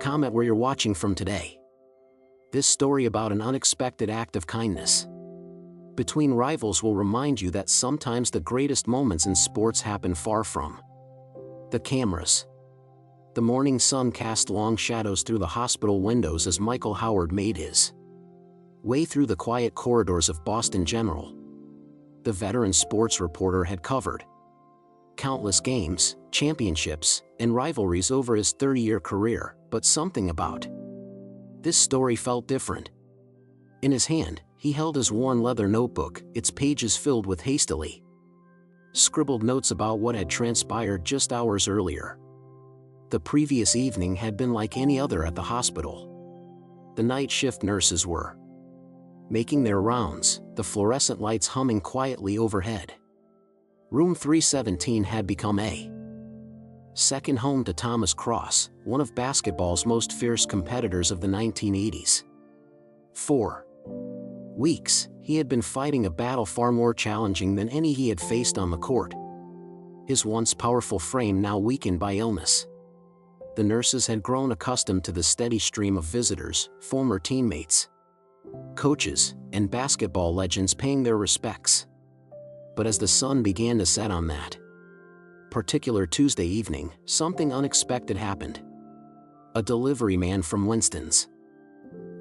Comment where you're watching from today. This story about an unexpected act of kindness between rivals will remind you that sometimes the greatest moments in sports happen far from the cameras. The morning sun cast long shadows through the hospital windows as Michael Howard made his way through the quiet corridors of Boston General. The veteran sports reporter had covered countless games, championships, and rivalries over his 30-year career, but something about this story felt different. In his hand, he held his worn leather notebook, its pages filled with hastily scribbled notes about what had transpired just hours earlier. The previous evening had been like any other at the hospital. The night shift nurses were making their rounds, the fluorescent lights humming quietly overhead. Room 317 had become a second home to Thomas Cross, one of basketball's most fierce competitors of the 1980s. For weeks, he had been fighting a battle far more challenging than any he had faced on the court. His once powerful frame now weakened by illness. The nurses had grown accustomed to the steady stream of visitors, former teammates, coaches, and basketball legends paying their respects. But as the sun began to set on that particular Tuesday evening, something unexpected happened. A delivery man from Winston's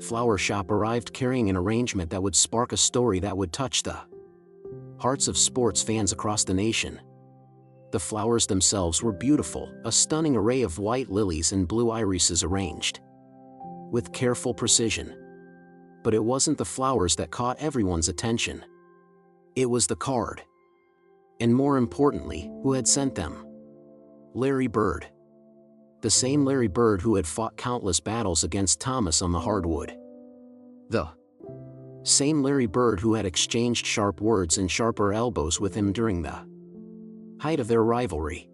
flower shop arrived carrying an arrangement that would spark a story that would touch the hearts of sports fans across the nation. The flowers themselves were beautiful, a stunning array of white lilies and blue irises arranged with careful precision. But it wasn't the flowers that caught everyone's attention. It was the card. And more importantly, who had sent them. Larry Bird. The same Larry Bird who had fought countless battles against Thomas on the hardwood. The same Larry Bird who had exchanged sharp words and sharper elbows with him during the height of their rivalry.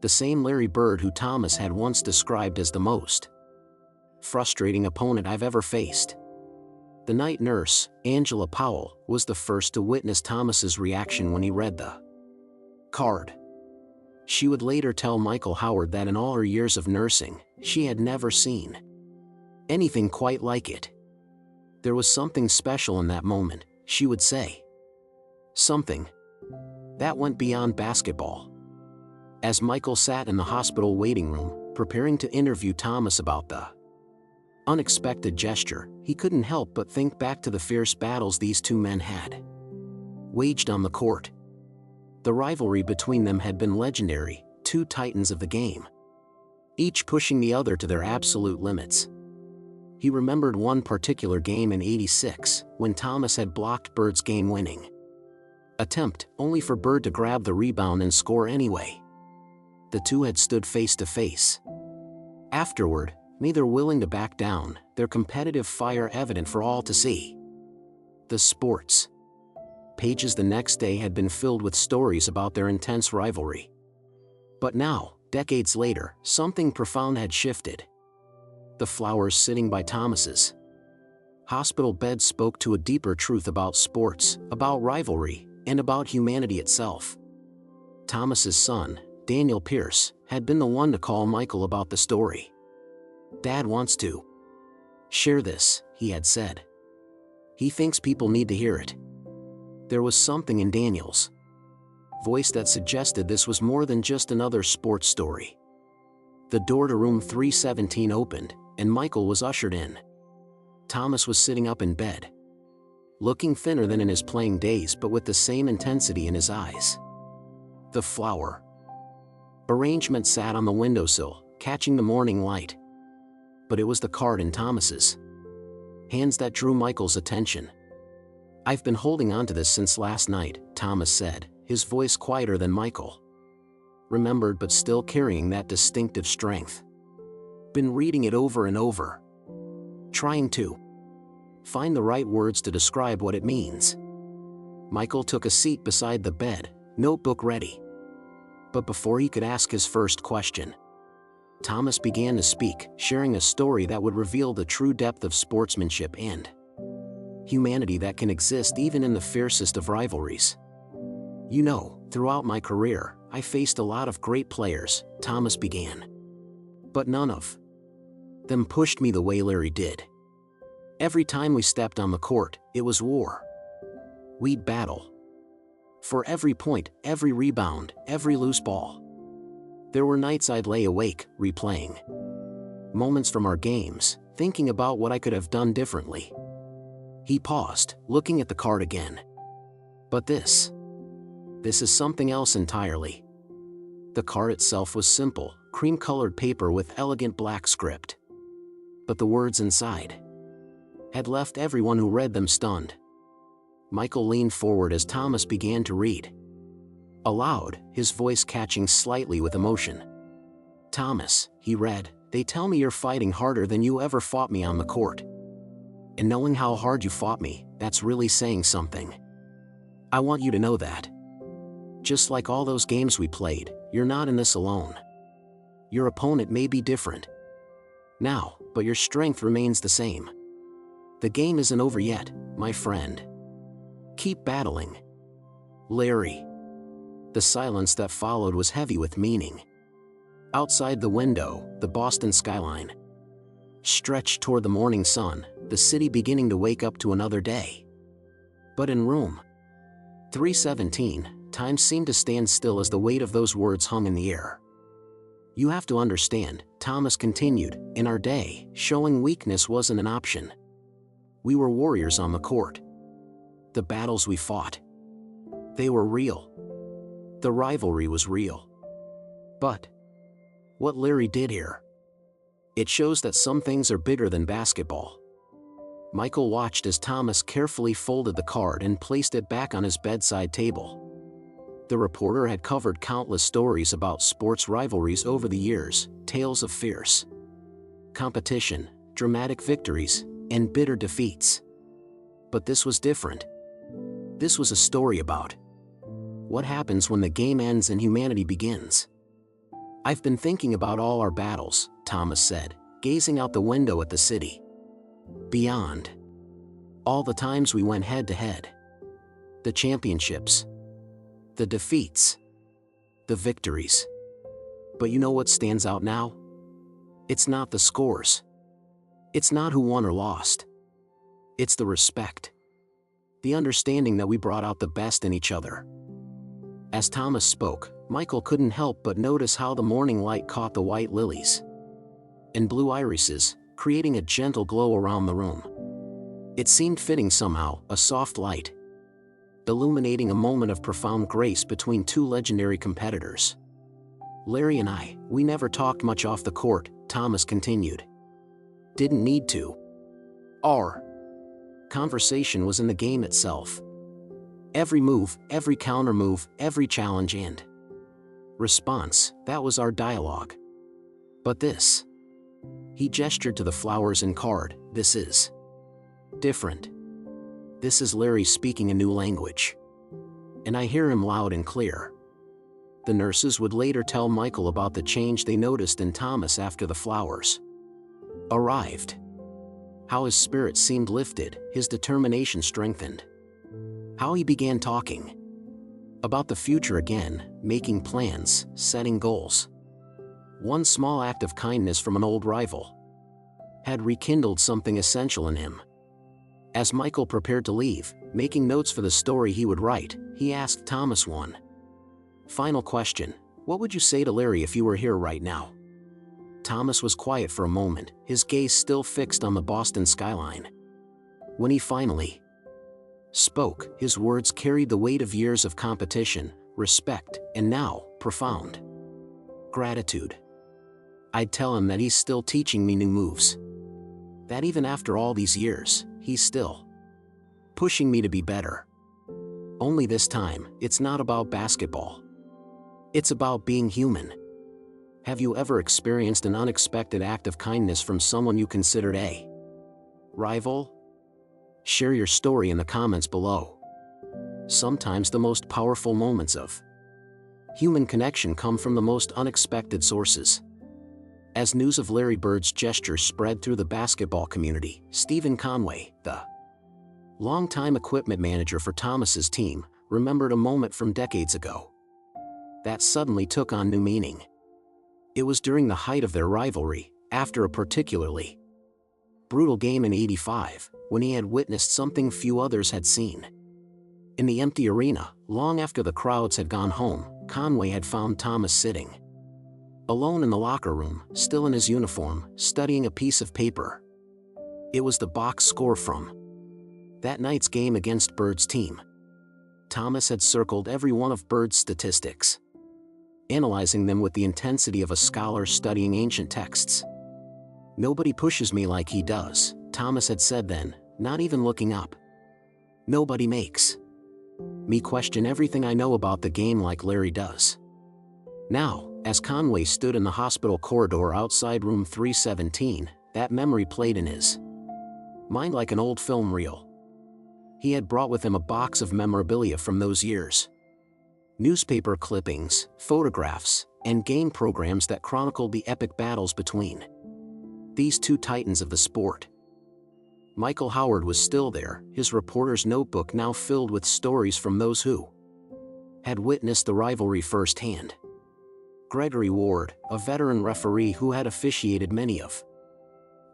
The same Larry Bird who Thomas had once described as the most frustrating opponent I've ever faced. The night nurse, Angela Powell, was the first to witness Thomas's reaction when he read the card. She would later tell Michael Howard that in all her years of nursing, she had never seen anything quite like it. There was something special in that moment, she would say. Something that went beyond basketball. As Michael sat in the hospital waiting room, preparing to interview Thomas about the unexpected gesture, he couldn't help but think back to the fierce battles these two men had waged on the court. The rivalry between them had been legendary, two titans of the game, each pushing the other to their absolute limits. He remembered one particular game in '86, when Thomas had blocked Bird's game-winning attempt, only for Bird to grab the rebound and score anyway. The two had stood face to face afterward, neither willing to back down, their competitive fire evident for all to see. The sports pages the next day had been filled with stories about their intense rivalry. But now, decades later, something profound had shifted. The flowers sitting by Thomas's hospital bed spoke to a deeper truth about sports, about rivalry, and about humanity itself. Thomas's son, Daniel Pierce, had been the one to call Michael about the story. "Dad wants to share this," he had said. "He thinks people need to hear it." There was something in Daniel's voice that suggested this was more than just another sports story. The door to room 317 opened, and Michael was ushered in. Thomas was sitting up in bed, looking thinner than in his playing days but with the same intensity in his eyes. The flower arrangement sat on the windowsill, catching the morning light. But it was the card in Thomas's hands that drew Michael's attention. "I've been holding on to this since last night," Thomas said, his voice quieter than Michael remembered but still carrying that distinctive strength. "Been reading it over and over, trying to find the right words to describe what it means." Michael took a seat beside the bed, notebook ready. But before he could ask his first question, Thomas began to speak, sharing a story that would reveal the true depth of sportsmanship and humanity that can exist even in the fiercest of rivalries. "You know, throughout my career, I faced a lot of great players," Thomas began. "But none of them pushed me the way Larry did. Every time we stepped on the court, it was war. We'd battle. For every point, every rebound, every loose ball. There were nights I'd lay awake, replaying moments from our games, thinking about what I could have done differently. He paused, looking at the card again. But this is something else entirely. The card itself was simple, cream-colored paper with elegant black script. But the words inside had left everyone who read them stunned. Michael leaned forward as Thomas began to read. Aloud, his voice catching slightly with emotion. "Thomas," he read, "they tell me you're fighting harder than you ever fought me on the court. And knowing how hard you fought me, that's really saying something. I want you to know that. Just like all those games we played, you're not in this alone. Your opponent may be different now, but your strength remains the same. The game isn't over yet, my friend. Keep battling." Larry. The silence that followed was heavy with meaning. Outside the window, the Boston skyline stretched toward the morning sun, the city beginning to wake up to another day. But in room 317, time seemed to stand still as the weight of those words hung in the air. "You have to understand," Thomas continued, "in our day, showing weakness wasn't an option. We were warriors on the court. The battles we fought, they were real. The rivalry was real. But what Larry did here, it shows that some things are bigger than basketball." Michael watched as Thomas carefully folded the card and placed it back on his bedside table. The reporter had covered countless stories about sports rivalries over the years, tales of fierce competition, dramatic victories, and bitter defeats. But this was different. This was a story about what happens when the game ends and humanity begins. "I've been thinking about all our battles," Thomas said, gazing out the window at the city. "Beyond. All the times we went head to head. The championships. The defeats. The victories. But you know what stands out now? It's not the scores. It's not who won or lost. It's the respect. The understanding that we brought out the best in each other." As Thomas spoke, Michael couldn't help but notice how the morning light caught the white lilies and blue irises, creating a gentle glow around the room. It seemed fitting somehow, a soft light, illuminating a moment of profound grace between two legendary competitors. "Larry and we never talked much off the court," Thomas continued. "Didn't need to. Our conversation was in the game itself. Every move, every counter move, every challenge and response, that was our dialogue. But this," he gestured to the flowers and card, "this is different. This is Larry speaking a new language. And I hear him loud and clear." The nurses would later tell Michael about the change they noticed in Thomas after the flowers arrived. How his spirit seemed lifted, his determination strengthened. How he began talking about the future again, making plans, setting goals. One small act of kindness from an old rival had rekindled something essential in him. As Michael prepared to leave, making notes for the story he would write, he asked Thomas one final question: "What would you say to Larry if you were here right now?" Thomas was quiet for a moment, his gaze still fixed on the Boston skyline. When he finally spoke, his words carried the weight of years of competition, respect, and now, profound gratitude. "I'd tell him that he's still teaching me new moves. That even after all these years, he's still pushing me to be better. Only this time, it's not about basketball. It's about being human." Have you ever experienced an unexpected act of kindness from someone you considered a rival? Share your story in the comments below. Sometimes the most powerful moments of human connection come from the most unexpected sources. As news of Larry Bird's gesture spread through the basketball community, Stephen Conway, the longtime equipment manager for Thomas's team, remembered a moment from decades ago that suddenly took on new meaning. It was during the height of their rivalry, After a particularly brutal game in '85, when he had witnessed something few others had seen. In the empty arena, long after the crowds had gone home, Conway had found Thomas sitting alone in the locker room, still in his uniform, studying a piece of paper. It was the box score from that night's game against Bird's team. Thomas had circled every one of Bird's statistics, analyzing them with the intensity of a scholar studying ancient texts. "Nobody pushes me like he does," Thomas had said then, not even looking up. "Nobody makes me question everything I know about the game like Larry does." Now, as Conway stood in the hospital corridor outside room 317, that memory played in his mind like an old film reel. He had brought with him a box of memorabilia from those years. Newspaper clippings, photographs, and game programs that chronicled the epic battles between these two titans of the sport. Michael Howard was still there, his reporter's notebook now filled with stories from those who had witnessed the rivalry firsthand. Gregory Ward, a veteran referee who had officiated many of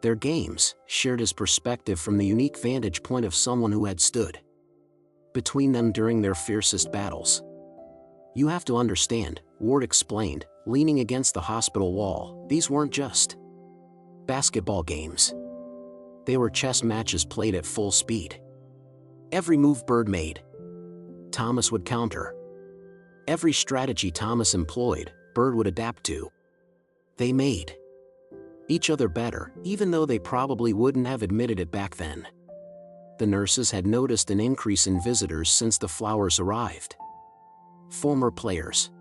their games, shared his perspective from the unique vantage point of someone who had stood between them during their fiercest battles. "You have to understand," Ward explained, leaning against the hospital wall, "these weren't just basketball games. They were chess matches played at full speed. Every move Bird made, Thomas would counter. Every strategy Thomas employed, Bird would adapt to. They made each other better, even though they probably wouldn't have admitted it back then." The nurses had noticed an increase in visitors since the flowers arrived. Former players,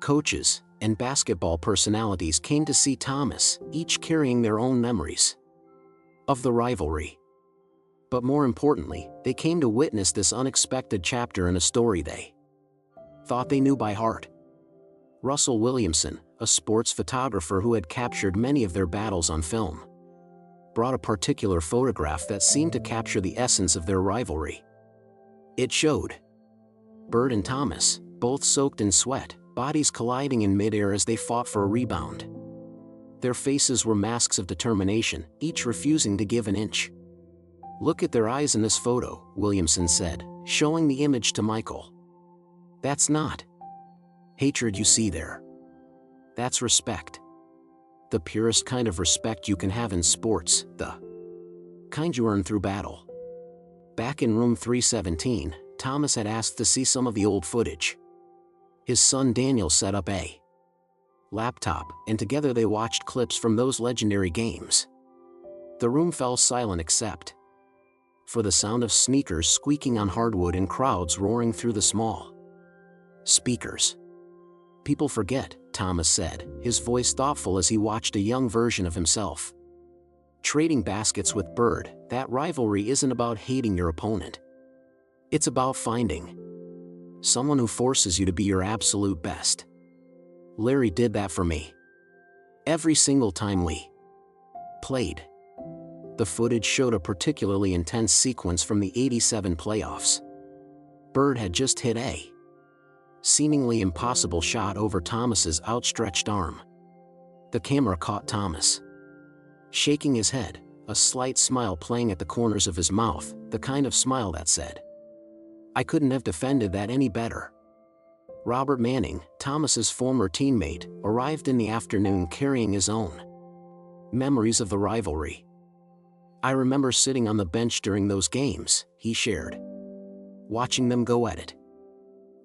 coaches, and basketball personalities came to see Thomas, each carrying their own memories of the rivalry. But more importantly, they came to witness this unexpected chapter in a story they thought they knew by heart. Russell Williamson, a sports photographer who had captured many of their battles on film, brought a particular photograph that seemed to capture the essence of their rivalry. It showed Bird and Thomas, both soaked in sweat, bodies colliding in midair as they fought for a rebound. Their faces were masks of determination, each refusing to give an inch. "Look at their eyes in this photo," Williamson said, showing the image to Michael. "That's not hatred you see there. That's respect. The purest kind of respect you can have in sports, the kind you earn through battle." Back in room 317, Thomas had asked to see some of the old footage. His son Daniel set up a laptop, and together they watched clips from those legendary games. The room fell silent except for the sound of sneakers squeaking on hardwood and crowds roaring through the small speakers. "People forget," Thomas said, his voice thoughtful as he watched a young version of himself trading baskets with Bird, "that rivalry isn't about hating your opponent. It's about finding someone who forces you to be your absolute best. Larry did that for me. Every single time we played." The footage showed a particularly intense sequence from the '87 playoffs. Bird had just hit a seemingly impossible shot over Thomas's outstretched arm. The camera caught Thomas shaking his head, a slight smile playing at the corners of his mouth, the kind of smile that said, "I couldn't have defended that any better." Robert Manning, Thomas's former teammate, arrived in the afternoon carrying his own memories of the rivalry. "I remember sitting on the bench during those games," he shared, "watching them go at it.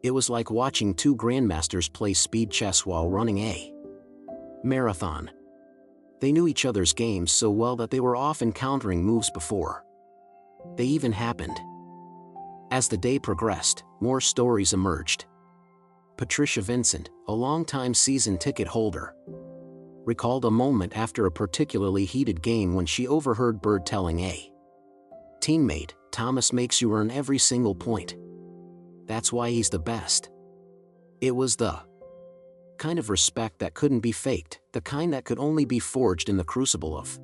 It was like watching two grandmasters play speed chess while running a marathon. They knew each other's games so well that they were often countering moves before they even happened." As the day progressed, more stories emerged. Patricia Vincent, a longtime season ticket holder, recalled a moment after a particularly heated game when she overheard Bird telling a teammate, "Thomas makes you earn every single point. That's why he's the best." It was the kind of respect that couldn't be faked, the kind that could only be forged in the crucible of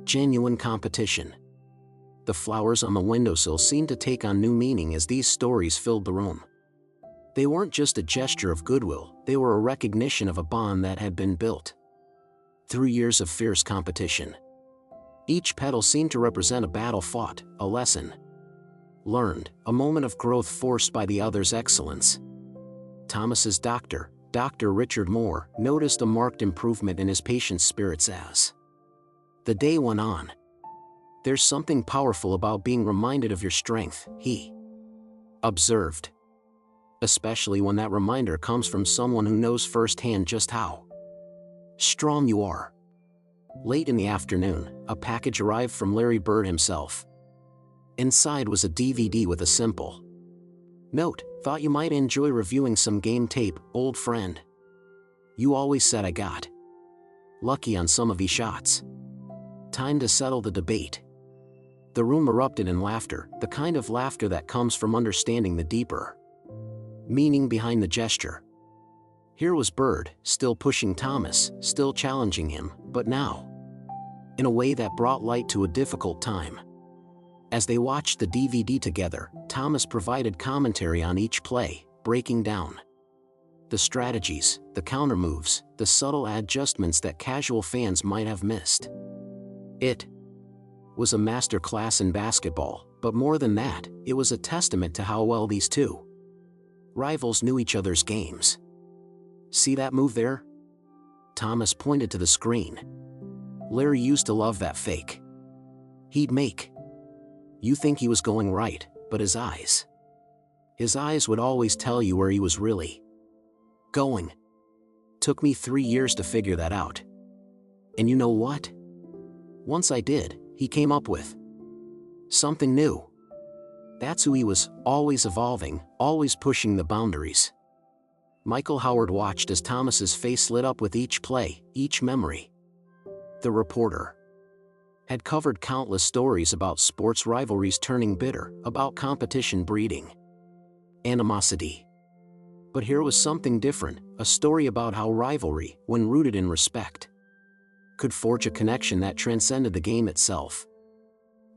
genuine competition. The flowers on the windowsill seemed to take on new meaning as these stories filled the room. They weren't just a gesture of goodwill, they were a recognition of a bond that had been built 3 years of fierce competition. Each petal seemed to represent a battle fought, a lesson learned, a moment of growth forced by the other's excellence. Thomas's doctor, Dr. Richard Moore, noticed a marked improvement in his patient's spirits as the day went on. "There's something powerful about being reminded of your strength," he observed. "Especially when that reminder comes from someone who knows firsthand just how strong you are." Late in the afternoon, a package arrived from Larry Bird himself. Inside was a DVD with a simple note: "Thought you might enjoy reviewing some game tape, old friend. You always said I got lucky on some of these shots." Time to settle the debate. The room erupted in laughter, the kind of laughter that comes from understanding the deeper meaning behind the gesture. Here was Bird, still pushing Thomas, still challenging him, but now in a way that brought light to a difficult time. As they watched the DVD together, Thomas provided commentary on each play, breaking down the strategies, the countermoves, the subtle adjustments that casual fans might have missed. It was a master class in basketball, but more than that, it was a testament to how well these two rivals knew each other's games. "See that move there?" Thomas pointed to the screen. "Larry used to love that fake he'd make. You think he was going right, but his eyes would always tell you where he was really going. Took me 3 years to figure that out. And you know what? Once I did, he came up with something new. That's who he was, always evolving, always pushing the boundaries." Michael Howard watched as Thomas's face lit up with each play, each memory. The reporter had covered countless stories about sports rivalries turning bitter, about competition breeding animosity. But here was something different, a story about how rivalry, when rooted in respect, could forge a connection that transcended the game itself.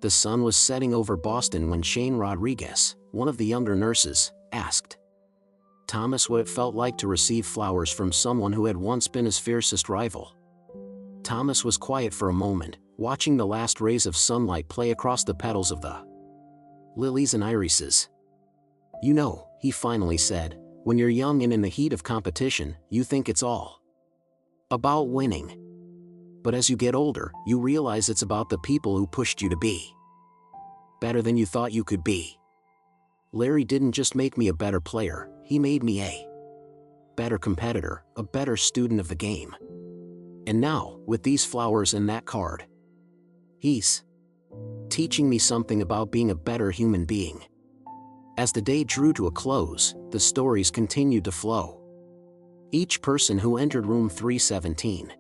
The sun was setting over Boston when Shane Rodriguez, one of the younger nurses, asked Thomas what it felt like to receive flowers from someone who had once been his fiercest rival. Thomas was quiet for a moment, watching the last rays of sunlight play across the petals of the lilies and irises. "You know," he finally said, "when you're young and in the heat of competition, you think it's all about winning. But as you get older, you realize it's about the people who pushed you to be better than you thought you could be. Larry didn't just make me a better player, he made me a better competitor, a better student of the game. And now, with these flowers and that card, he's teaching me something about being a better human being." As the day drew to a close, the stories continued to flow. Each person who entered room 317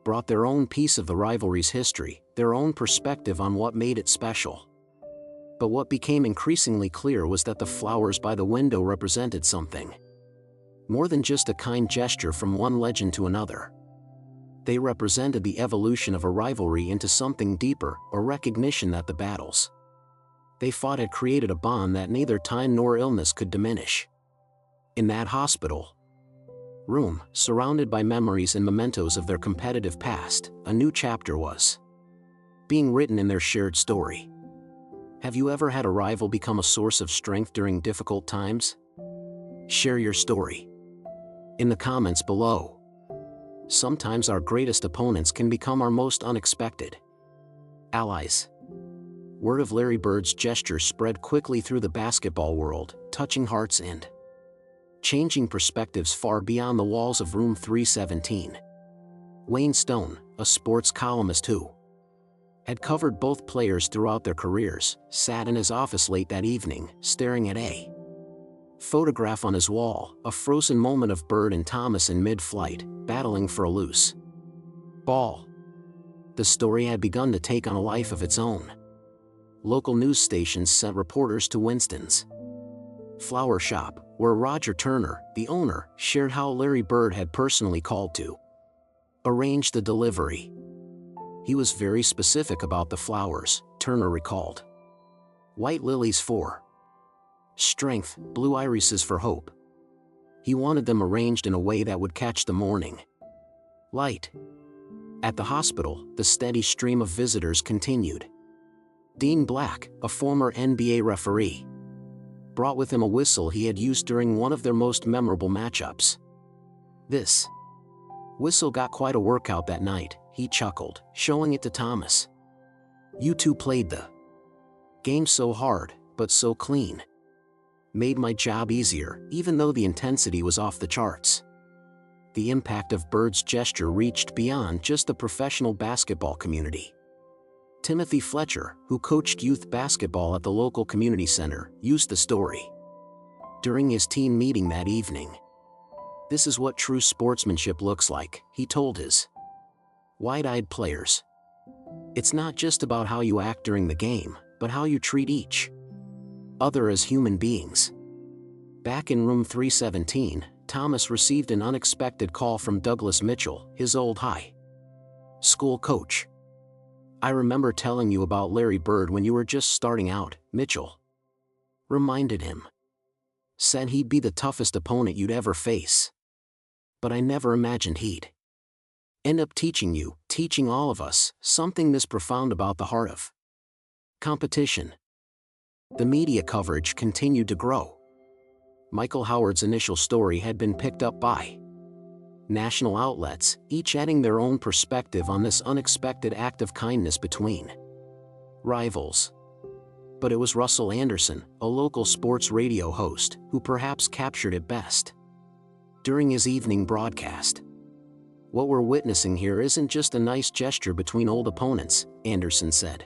brought their own piece of the rivalry's history, their own perspective on what made it special. But what became increasingly clear was that the flowers by the window represented something more than just a kind gesture from one legend to another. They represented the evolution of a rivalry into something deeper, a recognition that the battles they fought had created a bond that neither time nor illness could diminish. In that hospital room, surrounded by memories and mementos of their competitive past, a new chapter was being written in their shared story. Have you ever had a rival become a source of strength during difficult times? Share your story in the comments below. Sometimes our greatest opponents can become our most unexpected allies. Word of Larry Bird's gesture spread quickly through the basketball world, touching hearts and changing perspectives far beyond the walls of room 317. Wayne Stone, a sports columnist who had covered both players throughout their careers, sat in his office late that evening, staring at a photograph on his wall, a frozen moment of Bird and Thomas in mid-flight, battling for a loose ball. The story had begun to take on a life of its own. Local news stations sent reporters to Winston's flower shop, where Roger Turner, the owner, shared how Larry Bird had personally called to arrange the delivery. He was very specific about the flowers, Turner recalled. White lilies for strength, blue irises for hope. He wanted them arranged in a way that would catch the morning light. At the hospital, the steady stream of visitors continued. Dean Black, a former NBA referee, brought with him a whistle he had used during one of their most memorable matchups. This whistle got quite a workout that night, he chuckled, showing it to Thomas. You two played the game so hard, but so clean. Made my job easier, even though the intensity was off the charts. The impact of Bird's gesture reached beyond just the professional basketball community. Timothy Fletcher, who coached youth basketball at the local community center, used the story during his team meeting that evening. This is what true sportsmanship looks like, he told his wide-eyed players. It's not just about how you act during the game, but how you treat each other as human beings. Back in room 317, Thomas received an unexpected call from Douglas Mitchell, his old high school coach. I remember telling you about Larry Bird when you were just starting out, Mitchell reminded him. Said he'd be the toughest opponent you'd ever face. But I never imagined he'd end up teaching all of us, something this profound about the heart of competition. The media coverage continued to grow. Michael Howard's initial story had been picked up by national outlets, each adding their own perspective on this unexpected act of kindness between rivals. But it was Russell Anderson, a local sports radio host, who perhaps captured it best during his evening broadcast. What we're witnessing here isn't just a nice gesture between old opponents, Anderson said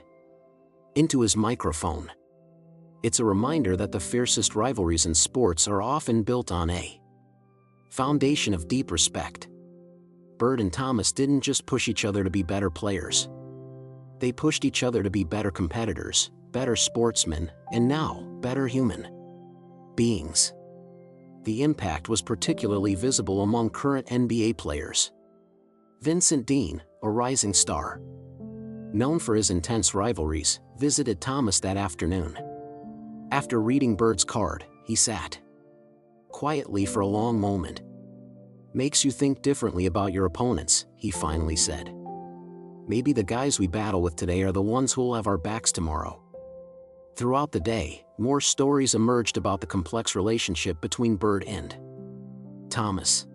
into his microphone. It's a reminder that the fiercest rivalries in sports are often built on a foundation of deep respect. Bird and Thomas didn't just push each other to be better players. They pushed each other to be better competitors, better sportsmen, and now, better human beings. The impact was particularly visible among current NBA players. Vincent Dean, a rising star, known for his intense rivalries, visited Thomas that afternoon. After reading Bird's card, he sat quietly for a long moment. Makes you think differently about your opponents, he finally said. Maybe the guys we battle with today are the ones who'll have our backs tomorrow. Throughout the day, more stories emerged about the complex relationship between Bird and Thomas.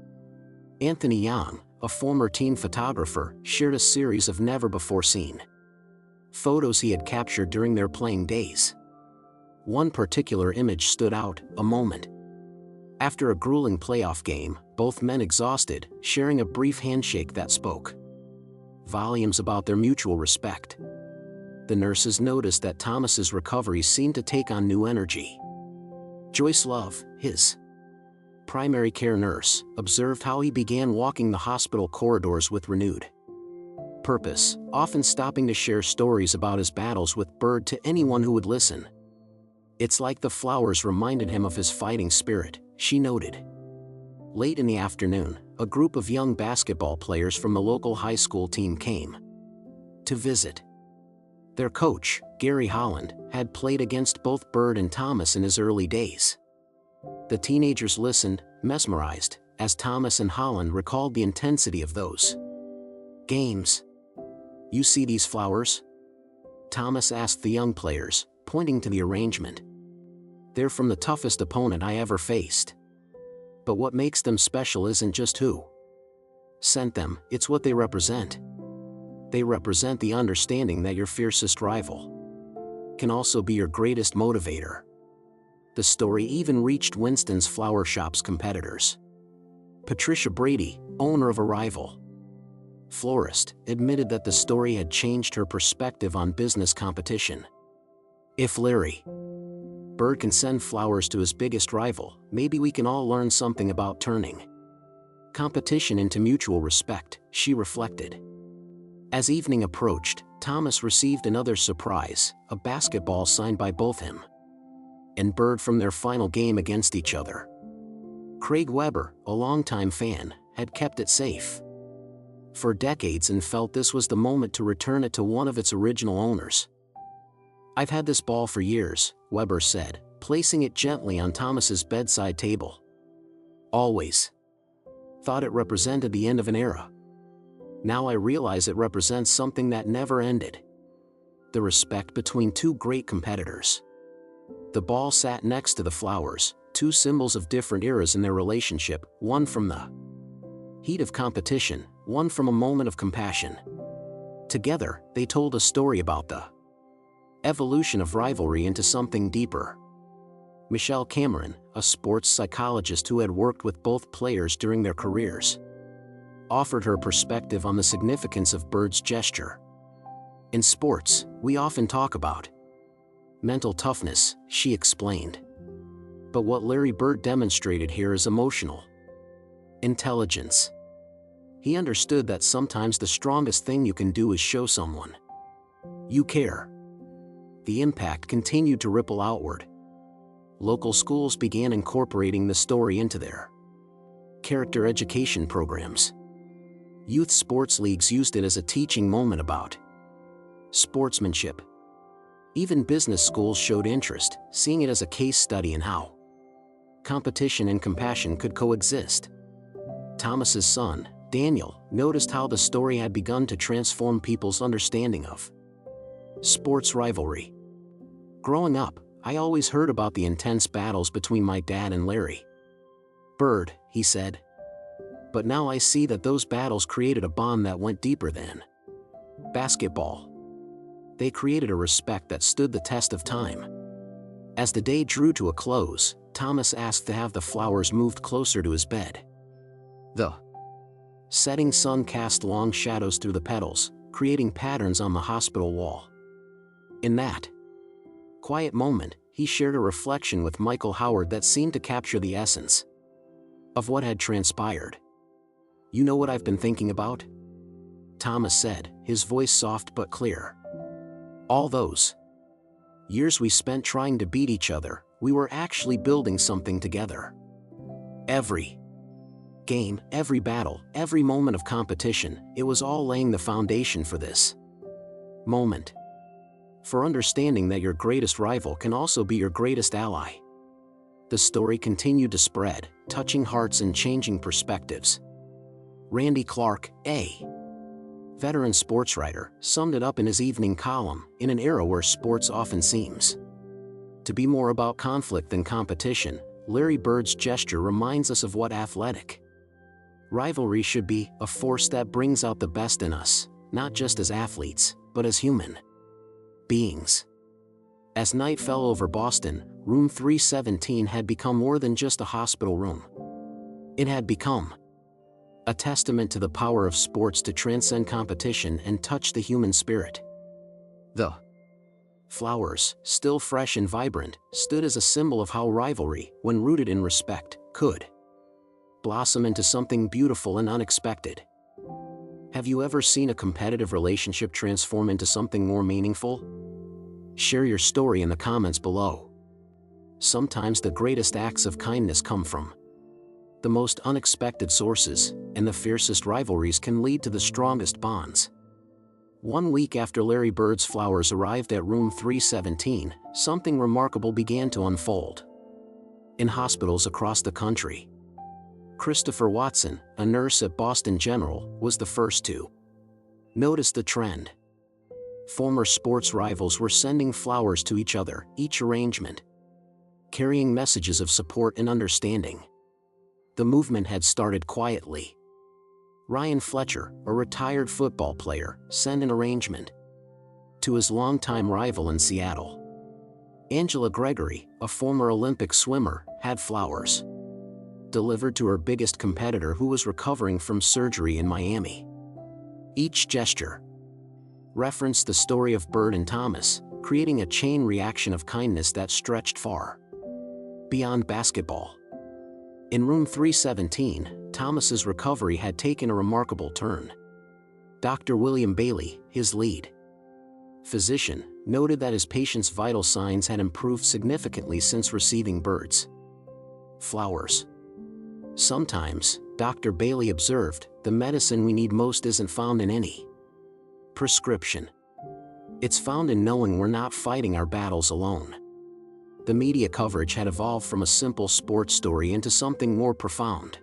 Anthony Young, a former teen photographer, shared a series of never-before-seen photos he had captured during their playing days. One particular image stood out, a moment after a grueling playoff game, both men exhausted, sharing a brief handshake that spoke volumes about their mutual respect. The nurses noticed that Thomas's recovery seemed to take on new energy. Joyce Love, his primary care nurse, observed how he began walking the hospital corridors with renewed purpose, often stopping to share stories about his battles with Bird to anyone who would listen. It's like the flowers reminded him of his fighting spirit, she noted. Late in the afternoon, a group of young basketball players from the local high school team came to visit. Their coach, Gary Holland, had played against both Bird and Thomas in his early days. The teenagers listened, mesmerized, as Thomas and Holland recalled the intensity of those games. You see these flowers? Thomas asked the young players, pointing to the arrangement. They're from the toughest opponent I ever faced. But what makes them special isn't just who sent them, it's what they represent. They represent the understanding that your fiercest rival can also be your greatest motivator. The story even reached Winston's Flower Shop's competitors. Patricia Brady, owner of a rival florist, admitted that the story had changed her perspective on business competition. If Larry Bird can send flowers to his biggest rival, maybe we can all learn something about turning competition into mutual respect, she reflected. As evening approached, Thomas received another surprise, a basketball signed by both him and Bird from their final game against each other. Craig Weber, a longtime fan, had kept it safe for decades and felt this was the moment to return it to one of its original owners. I've had this ball for years, Weber said, placing it gently on Thomas's bedside table. Always thought it represented the end of an era. Now I realize it represents something that never ended. The respect between two great competitors. The ball sat next to the flowers, two symbols of different eras in their relationship, one from the heat of competition, one from a moment of compassion. Together, they told a story about the evolution of rivalry into something deeper. Michelle Cameron, a sports psychologist who had worked with both players during their careers, offered her perspective on the significance of Bird's gesture. In sports, we often talk about mental toughness, she explained. But what Larry Bird demonstrated here is emotional intelligence. He understood that sometimes the strongest thing you can do is show someone you care. The impact continued to ripple outward. Local schools began incorporating the story into their character education programs. Youth sports leagues used it as a teaching moment about sportsmanship. Even business schools showed interest, seeing it as a case study in how competition and compassion could coexist. Thomas's son, Daniel, noticed how the story had begun to transform people's understanding of sports rivalry. Growing up, I always heard about the intense battles between my dad and Larry Bird, he said. But now I see that those battles created a bond that went deeper than basketball. They created a respect that stood the test of time. As the day drew to a close, Thomas asked to have the flowers moved closer to his bed. The setting sun cast long shadows through the petals, creating patterns on the hospital wall. In that quiet moment, he shared a reflection with Michael Howard that seemed to capture the essence of what had transpired. "You know what I've been thinking about?" Thomas said, his voice soft but clear. "All those years we spent trying to beat each other, we were actually building something together. Every game, every battle, every moment of competition, it was all laying the foundation for this moment. For understanding that your greatest rival can also be your greatest ally." The story continued to spread, touching hearts and changing perspectives. Randy Clark, a veteran sports writer, summed it up in his evening column, "In an era where sports often seems to be more about conflict than competition, Larry Bird's gesture reminds us of what athletic rivalry should be, a force that brings out the best in us, not just as athletes, but as human beings." As night fell over Boston, room 317 had become more than just a hospital room. It had become a testament to the power of sports to transcend competition and touch the human spirit. The flowers, still fresh and vibrant, stood as a symbol of how rivalry, when rooted in respect, could blossom into something beautiful and unexpected. Have you ever seen a competitive relationship transform into something more meaningful? Share your story in the comments below. Sometimes the greatest acts of kindness come from the most unexpected sources, and the fiercest rivalries can lead to the strongest bonds. 1 week after Larry Bird's flowers arrived at room 317, something remarkable began to unfold. In hospitals across the country, Christopher Watson, a nurse at Boston General, was the first to notice the trend. Former sports rivals were sending flowers to each other, each arrangement carrying messages of support and understanding. The movement had started quietly. Ryan Fletcher, a retired football player, sent an arrangement to his longtime rival in Seattle. Angela Gregory, a former Olympic swimmer, had flowers delivered to her biggest competitor who was recovering from surgery in Miami. Each gesture referenced the story of Bird and Thomas, creating a chain reaction of kindness that stretched far beyond basketball. In room 317, Thomas's recovery had taken a remarkable turn. Dr. William Bailey, his lead physician, noted that his patient's vital signs had improved significantly since receiving Bird's flowers. Sometimes, Dr. Bailey observed, the medicine we need most isn't found in any prescription. It's found in knowing we're not fighting our battles alone. The media coverage had evolved from a simple sports story into something more profound.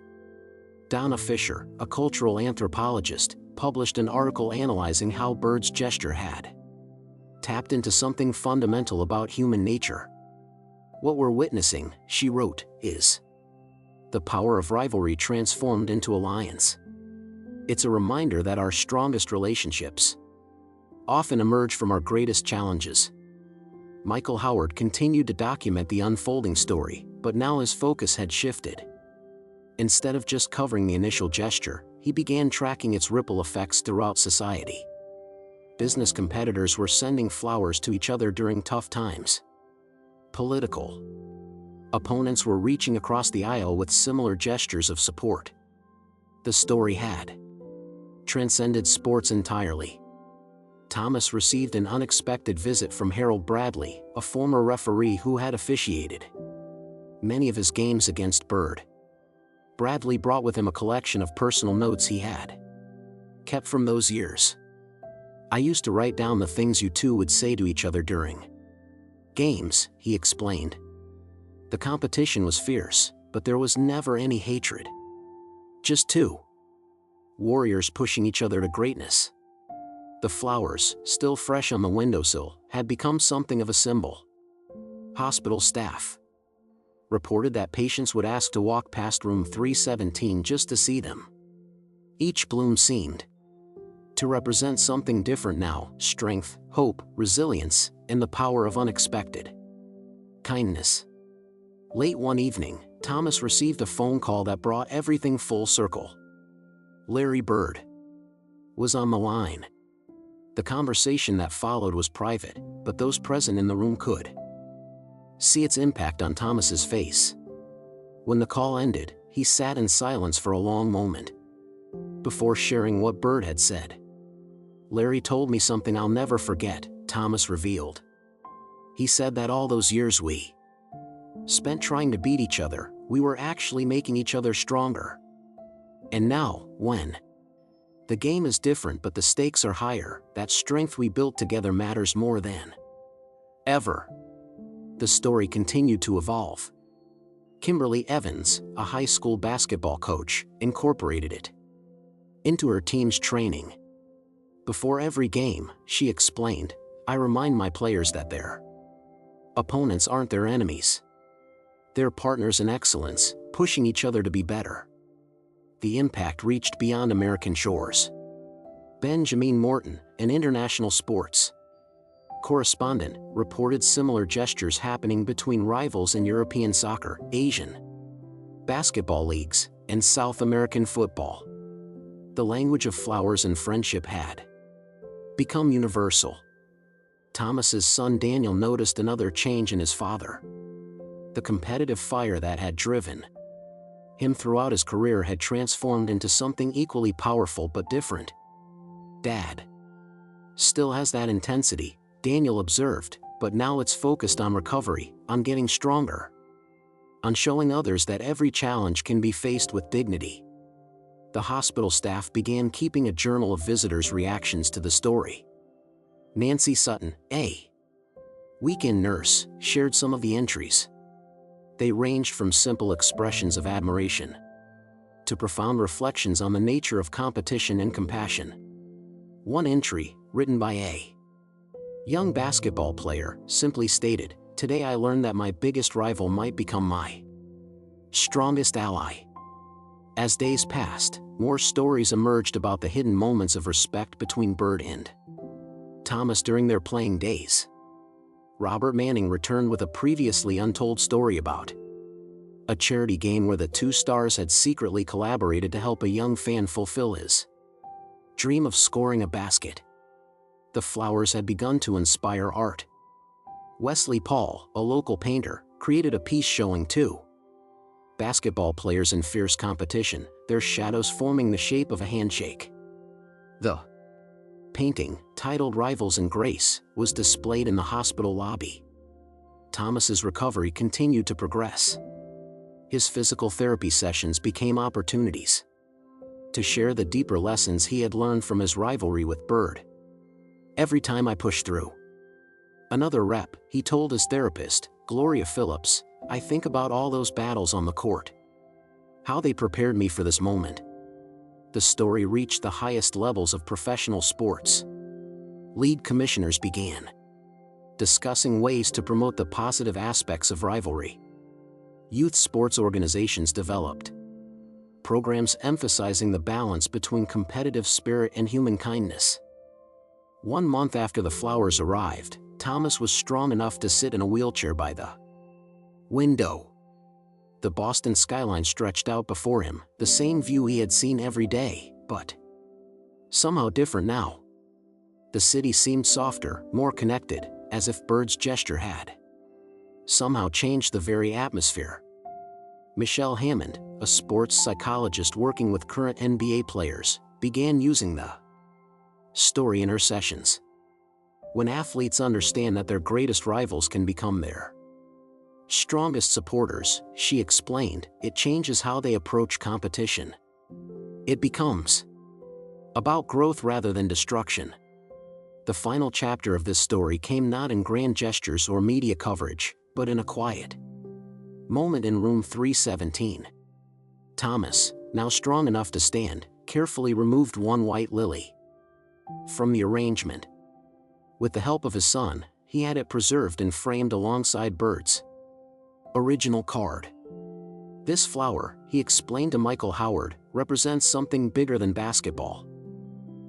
Donna Fisher, a cultural anthropologist, published an article analyzing how Bird's gesture had tapped into something fundamental about human nature. "What we're witnessing," she wrote, "is the power of rivalry transformed into alliance. It's a reminder that our strongest relationships often emerge from our greatest challenges." Michael Howard continued to document the unfolding story, but now his focus had shifted. Instead of just covering the initial gesture, he began tracking its ripple effects throughout society. Business competitors were sending flowers to each other during tough times. Political opponents were reaching across the aisle with similar gestures of support. The story had transcended sports entirely. Thomas received an unexpected visit from Harold Bradley, a former referee who had officiated many of his games against Bird. Bradley brought with him a collection of personal notes he had kept from those years. "I used to write down the things you two would say to each other during games," he explained. "The competition was fierce, but there was never any hatred. Just two warriors pushing each other to greatness." The flowers, still fresh on the windowsill, had become something of a symbol. Hospital staff reported that patients would ask to walk past room 317 just to see them. Each bloom seemed to represent something different now: strength, hope, resilience, and the power of unexpected kindness. Late one evening, Thomas received a phone call that brought everything full circle. Larry Bird was on the line. The conversation that followed was private, but those present in the room could see its impact on Thomas's face. When the call ended, he sat in silence for a long moment before sharing what Bird had said. "Larry told me something I'll never forget," Thomas revealed. "He said that all those years we spent trying to beat each other, we were actually making each other stronger. And now, when the game is different but the stakes are higher, that strength we built together matters more than ever." The story continued to evolve. Kimberly Evans, a high school basketball coach, incorporated it into her team's training. "Before every game," she explained, "I remind my players that their opponents aren't their enemies. They're partners in excellence, pushing each other to be better." The impact reached beyond American shores. Benjamin Morton, an international sports correspondent, reported similar gestures happening between rivals in European soccer, Asian basketball leagues, and South American football. The language of flowers and friendship had become universal. Thomas's son Daniel noticed another change in his father. The competitive fire that had driven him throughout his career had transformed into something equally powerful but different. "Dad still has that intensity," Daniel observed, "but now it's focused on recovery, on getting stronger, on showing others that every challenge can be faced with dignity." The hospital staff began keeping a journal of visitors' reactions to the story. Nancy Sutton, a weekend nurse, shared some of the entries. They ranged from simple expressions of admiration to profound reflections on the nature of competition and compassion. One entry, written by a young basketball player, simply stated, "Today I learned that my biggest rival might become my strongest ally." As days passed, more stories emerged about the hidden moments of respect between Bird and Thomas during their playing days. Robert Manning returned with a previously untold story about a charity game where the two stars had secretly collaborated to help a young fan fulfill his dream of scoring a basket. The flowers had begun to inspire art. Wesley Paul, a local painter, created a piece showing two basketball players in fierce competition, their shadows forming the shape of a handshake. The painting, titled "Rivals and Grace," was displayed in the hospital lobby. Thomas's recovery continued to progress. His physical therapy sessions became opportunities to share the deeper lessons he had learned from his rivalry with Bird. "Every time I push through another rep," he told his therapist, Gloria Phillips, "I think about all those battles on the court. How they prepared me for this moment." the story reached the highest levels of professional sports. League commissioners began discussing ways to promote the positive aspects of rivalry. Youth sports organizations developed programs emphasizing the balance between competitive spirit and human kindness. 1 month after the flowers arrived, Thomas was strong enough to sit in a wheelchair by the window. The Boston skyline stretched out before him, the same view he had seen every day, but somehow different now. The city seemed softer, more connected, as if Bird's gesture had somehow changed the very atmosphere. Michelle Hammond, a sports psychologist working with current NBA players, began using the story in her sessions. When athletes understand that their greatest rivals can become their strongest supporters, she explained, it changes how they approach competition. It becomes about growth rather than destruction. The final chapter of this story came not in grand gestures or media coverage, but in a quiet moment in room 317. Thomas, now strong enough to stand, carefully removed one white lily from the arrangement. With the help of his son, he had it preserved and framed alongside Bird's original card. This flower, he explained to Michael Howard, represents something bigger than basketball.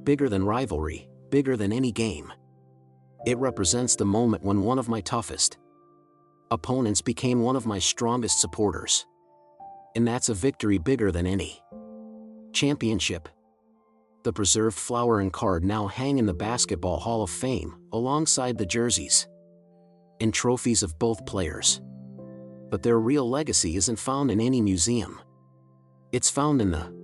Bigger than rivalry, bigger than any game. It represents the moment when one of my toughest opponents became one of my strongest supporters. And that's a victory bigger than any championship. The preserved flower and card now hang in the Basketball Hall of Fame, alongside the jerseys and trophies of both players. But their real legacy isn't found in any museum. It's found in the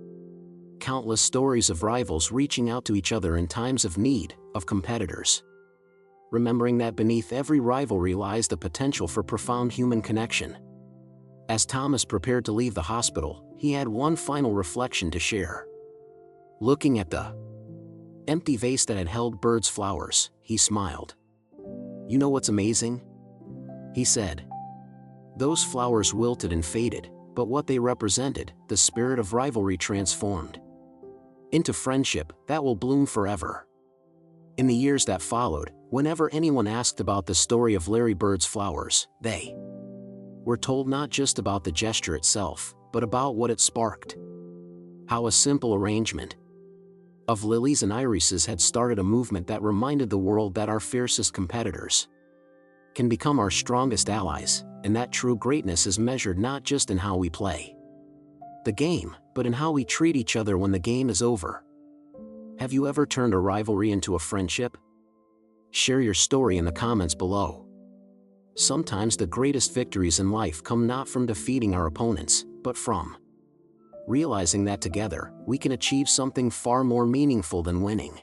countless stories of rivals reaching out to each other in times of need, of competitors remembering that beneath every rivalry lies the potential for profound human connection. As Thomas prepared to leave the hospital, he had one final reflection to share. Looking at the empty vase that had held Bird's flowers, he smiled. "You know what's amazing?" he said. "Those flowers wilted and faded, but what they represented, the spirit of rivalry transformed into friendship that will bloom forever." In the years that followed, whenever anyone asked about the story of Larry Bird's flowers, they were told not just about the gesture itself, but about what it sparked. How a simple arrangement of lilies and irises had started a movement that reminded the world that our fiercest competitors can become our strongest allies, and that true greatness is measured not just in how we play the game, but in how we treat each other when the game is over. Have you ever turned a rivalry into a friendship? Share your story in the comments below. Sometimes the greatest victories in life come not from defeating our opponents, but from realizing that together, we can achieve something far more meaningful than winning.